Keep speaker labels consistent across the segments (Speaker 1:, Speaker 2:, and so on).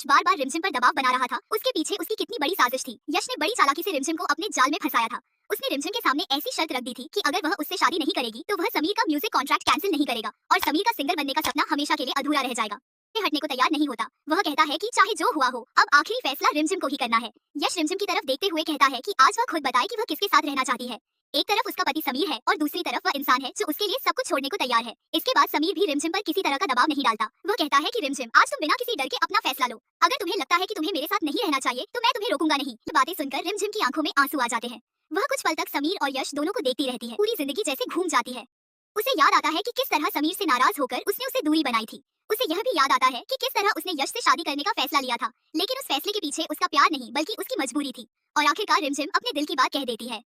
Speaker 1: बार बार रिमझिम पर दबाव बना रहा था। उसके पीछे उसकी कितनी बड़ी साजिश थी। यश ने बड़ी चालाकी से रिमझिम को अपने जाल में फंसाया था। उसने रिमझिम के सामने ऐसी शर्त रख दी थी कि अगर वह उससे शादी नहीं करेगी तो वह समीर का म्यूजिक कॉन्ट्रैक्ट कैंसिल नहीं करेगा और समीर का सिंगर बनने का सपना हमेशा के लिए अधूरा रह जाएगा। से हटने को तैयार नहीं होता। वह कहता है कि चाहे जो हुआ हो, अब आखिरी फैसला रिमझिम को ही करना है। यश रिमझिम की तरफ देखते हुए कहता है कि आज वह खुद बताए कि वह किसके साथ रहना चाहती है। एक तरफ उसका पति समीर है और दूसरी तरफ वह इंसान है जो उसके लिए सब कुछ छोड़ने को तैयार है। इसके बाद समीर भी रिमझिम पर किसी तरह का दबाव नहीं डालता। वह कहता है कि रिमझिम, आज तुम बिना किसी डर के अपना फैसला लो। अगर तुम्हें लगता है कि तुम्हें मेरे साथ नहीं रहना चाहिए तो मैं तुम्हें रोकूंगा नहीं। ये बातें सुनकर रिमझिम की आंखों में आंसू आ जाते हैं। वह कुछ पल तक समीर और यश दोनों को देखती रहती है। पूरी जिंदगी जैसे घूम जाती है। उसे याद आता है कि किस तरह समीर से नाराज होकर उसने उसे दूरी बनाई थी। उसे यह भी याद आता है कि किस तरह उसने यश से शादी करने का फैसला लिया था, लेकिन उस फैसले के पीछे उसका प्यार नहीं बल्कि उसकी मजबूरी थी। और आखिरकार रिमझिम अपने दिल की बात कह देती है।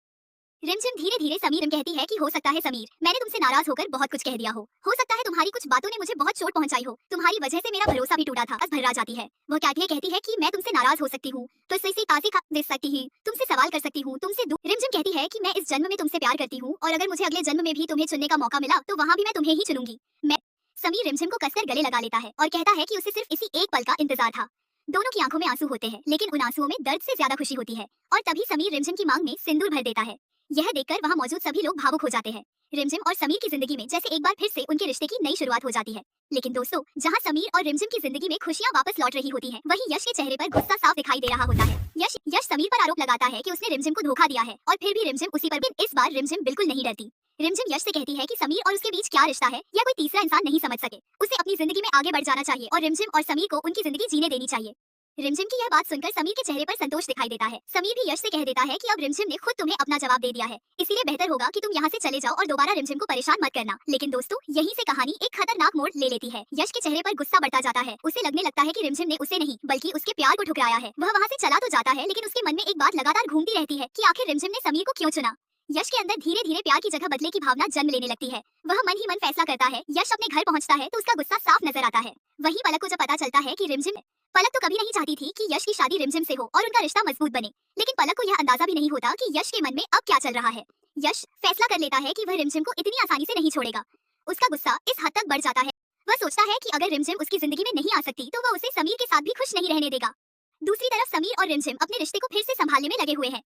Speaker 1: रिमझिम धीरे धीरे समीर कहती है कि हो सकता है समीर, मैंने तुमसे नाराज होकर बहुत कुछ कह दिया हो सकता है तुम्हारी कुछ बातों ने मुझे बहुत चोट पहुंचाई हो, तुम्हारी वजह से मेरा भरोसा भी टूटा था। बस भर्रा जाती है। वह कहती है कि मैं तुमसे नाराज हो सकती हूँ तो सही ताज़ी खा दे सकती हूँ, तुमसे सवाल कर सकती हूँ, तुमसे रिमझिम कहती है कि मैं इस जन्म में तुमसे प्यार करती हूँ और अगर मुझे अगले जन्म में भी तुम्हें चुनने का मौका मिला तो वहाँ भी मैं तुम्हें ही चुनूंगी। मैं समीर रिमझिम को कसकर गले लगा लेता है और कहता है कि उसे सिर्फ इसी एक पल का इंतजार था। दोनों की आंखों में आंसू होते हैं, लेकिन उन आंसुओं में दर्द से ज्यादा खुशी होती है। और तभी समीर रिमझिम की मांग में सिंदूर भर देता है। यह देखकर वहां मौजूद सभी लोग भावुक हो जाते हैं। रिमझिम और समीर की जिंदगी में जैसे एक बार फिर से उनके रिश्ते की नई शुरुआत हो जाती है। लेकिन दोस्तों, जहां समीर और रिमझिम की जिंदगी में खुशियां वापस लौट रही होती हैं, वहीं यश के चेहरे पर गुस्सा साफ दिखाई दे रहा होता है। यश समीर पर आरोप लगाता है कि उसने रिमझिम को धोखा दिया है और फिर भी रिमझिम उसी पर। इस बार रिमझिम बिल्कुल नहीं डरती। रिमझिम यश से कहती है कि समीर और उसके बीच क्या रिश्ता है यह कोई तीसरा इंसान नहीं समझ सके। उसे अपनी जिंदगी में आगे बढ़ जाना चाहिए और रिमझिम और समीर को उनकी जिंदगी जीने देनी चाहिए। रिमझिम की यह बात सुनकर समीर के चेहरे पर संतोष दिखाई देता है। समीर भी यश से कह देता है कि अब रिमझिम ने खुद तुम्हें अपना जवाब दे दिया है, इसीलिए बेहतर होगा कि तुम यहाँ से चले जाओ और दोबारा रिमझिम को परेशान मत करना। लेकिन दोस्तों, यहीं से कहानी एक खतरनाक मोड़ ले लेती है। यश के चेहरे पर गुस्सा बढ़ता जाता है। उसे लगने लगता है कि रिमझिम ने उसे नहीं बल्कि उसके प्यार को ठुकराया है। वह वहाँ से चला तो जाता है, लेकिन उसके मन में एक बात लगातार घूमती रहती है कि आखिर रिमझिम ने समीर को क्यों चुना। यश के अंदर धीरे धीरे प्यार की जगह बदले की भावना जन्म लेने लगती है। वह मन ही मन फैसला करता है। यश अपने घर पहुंचता है तो उसका गुस्सा साफ नजर आता है। वहीं पलक को जब पता चलता है कि रिमझिम पलक तो कभी नहीं चाहती थी कि यश की शादी रिमझिम से हो और उनका रिश्ता मजबूत बने, लेकिन पलक को यह अंदाजा भी नहीं होता कि यश के मन में अब क्या चल रहा है। यश फैसला कर लेता है कि वह रिमझिम को इतनी आसानी से नहीं छोड़ेगा। उसका गुस्सा इस हद तक बढ़ जाता है। वह सोचता है कि अगर रिमझिम उसकी जिंदगी में नहीं आ सकती तो वह उसे समीर के साथ भी खुश नहीं रहने देगा। दूसरी तरफ समीर और रिमझिम अपने रिश्ते को फिर से संभालने में लगे हुए हैं।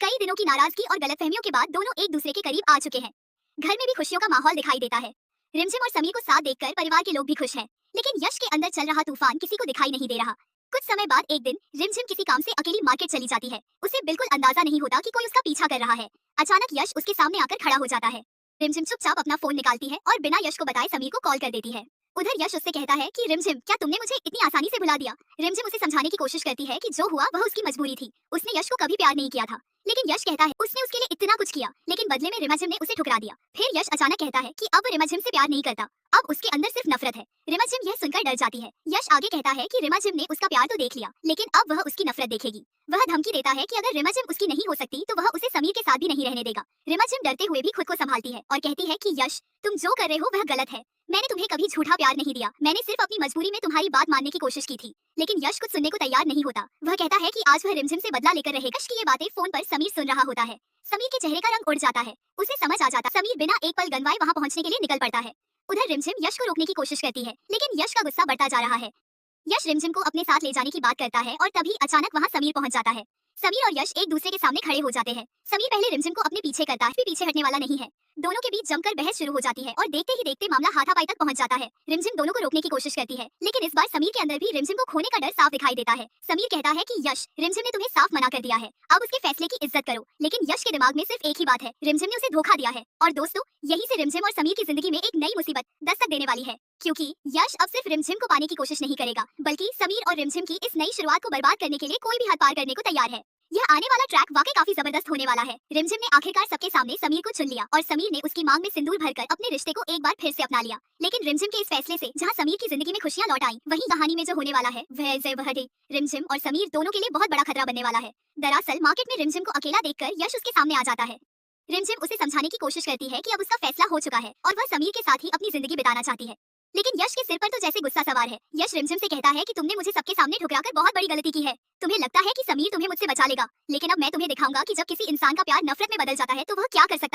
Speaker 1: कई दिनों की नाराजगी और गलतफहमियों के बाद दोनों एक दूसरे के करीब आ चुके हैं। घर में भी खुशियों का माहौल दिखाई देता है। रिमझिम और समीर को साथ देखकर परिवार के लोग भी खुश हैं, लेकिन यश के अंदर चल रहा तूफान किसी को दिखाई नहीं दे रहा। कुछ समय बाद एक दिन रिमझिम किसी काम से अकेली मार्केट चली जाती है। उसे बिल्कुल अंदाजा नहीं होता कि कोई उसका पीछा कर रहा है। अचानक यश उसके सामने आकर खड़ा हो जाता है। रिमझिम चुपचाप अपना फोन निकालती है और बिना यश को बताए समीर को कॉल कर देती है। उधर यश उससे कहता है कि रिमझिम, क्या तुमने मुझे इतनी आसानी से भुला दिया। रिमझिम उसे समझाने की कोशिश करती है कि जो हुआ वह उसकी मजबूरी थी। उसने यश को कभी प्यार नहीं किया था, लेकिन यश कहता है उसने उसके लिए इतना कुछ किया, लेकिन बदले में रिमझिम ने उसे ठुकरा दिया। फिर यश अचानक कहता है कि अब वो रिमझिम से प्यार नहीं करता, अब उसके अंदर सिर्फ नफरत है। रिमझिम यह सुनकर डर जाती है। यश आगे कहता है कि रिमझिम ने उसका प्यार तो देख लिया, लेकिन अब वह उसकी नफरत देखेगी। वह धमकी देता है कि अगर रिमझिम उसकी नहीं हो सकती तो वह उसे समीर के साथ भी नहीं रहने देगा। रिमझिम डरते हुए भी खुद को संभालती है और कहती है कि यश, तुम जो कर रहे हो वह गलत है। मैंने तुम्हें कभी झूठा प्यार नहीं दिया, मैंने सिर्फ अपनी मजबूरी में तुम्हारी बात मानने की कोशिश की थी। लेकिन यश कुछ सुनने को तैयार नहीं होता। वह कहता है कि आज वह रिमझिम से बदला लेकर रहेगा। यश की ये बातें फोन पर समीर सुन रहा होता है। समीर के चेहरे का रंग उड़ जाता है। उसे समझ आ जाता समीर बिना एक पल गंवाए वहां पहुंचने के लिए निकल पड़ता है। उधर रिमझिम यश को रोकने की कोशिश करती है, लेकिन यश का गुस्सा बढ़ता जा रहा है। यश रिमझिम को अपने साथ ले जाने की बात करता है और तभी अचानक वहां समीर पहुंच जाता है। समीर और यश एक दूसरे के सामने खड़े हो जाते हैं। समीर पहले रिमझिम को अपने पीछे करता है, फिर पीछे हटने वाला नहीं है। दोनों के बीच जमकर बहस शुरू हो जाती है और देखते ही देखते मामला हाथापाई तक पहुंच जाता है। रिमझिम दोनों को रोकने की कोशिश करती है, लेकिन इस बार समीर के अंदर भी रिमझिम को खोने का डर साफ दिखाई देता है। समीर कहता है कि यश, रिमझिम ने तुम्हें साफ मना कर दिया है, अब उसके फैसले की इज्जत करो। लेकिन यश के दिमाग में सिर्फ एक ही बात है, रिमझिम ने उसे धोखा दिया है। और दोस्तों, यही से रिमझिम और समीर की जिंदगी में एक नई मुसीबत दस्तक देने वाली है, क्योंकि यश अब सिर्फ रिमझिम को पाने की कोशिश नहीं करेगा, बल्कि समीर और रिमझिम की इस नई शुरुआत को बर्बाद करने के लिए कोई भी हद पार करने को तैयार है। यह आने वाला ट्रैक वाकई काफी जबरदस्त होने वाला है। रिमझिम ने आखिरकार सबके सामने समीर को चुन लिया और समीर ने उसकी मांग में सिंदूर भरकर अपने रिश्ते को एक बार फिर से अपना लिया। लेकिन रिमझिम के इस फैसले से जहां समीर की जिंदगी में खुशियां लौट आई, वहीं कहानी में जो होने वाला है वह रिमझिम और समीर दोनों के लिए बहुत बड़ा खतरा बनने वाला है। दरअसल मार्केट में रिमझिम को अकेला देखकर यश उसके सामने आ जाता है। रिमझिम उसे समझाने की कोशिश करती है कि अब उसका फैसला हो चुका है और वह समीर के साथ ही अपनी जिंदगी बिताना चाहती है। लेकिन यश के सिर पर तो जैसे गुस्सा सवार है। यश रिमझिम से कहता है कि तुमने मुझे सबके सामने ठुकराकर बहुत बड़ी गलती की है। तुम्हें लगता है कि समीर तुम्हें मुझसे बचा लेगा, लेकिन अब मैं तुम्हें दिखाऊंगा कि जब किसी इंसान का प्यार नफरत में बदल जाता है तो वह क्या कर सकता है।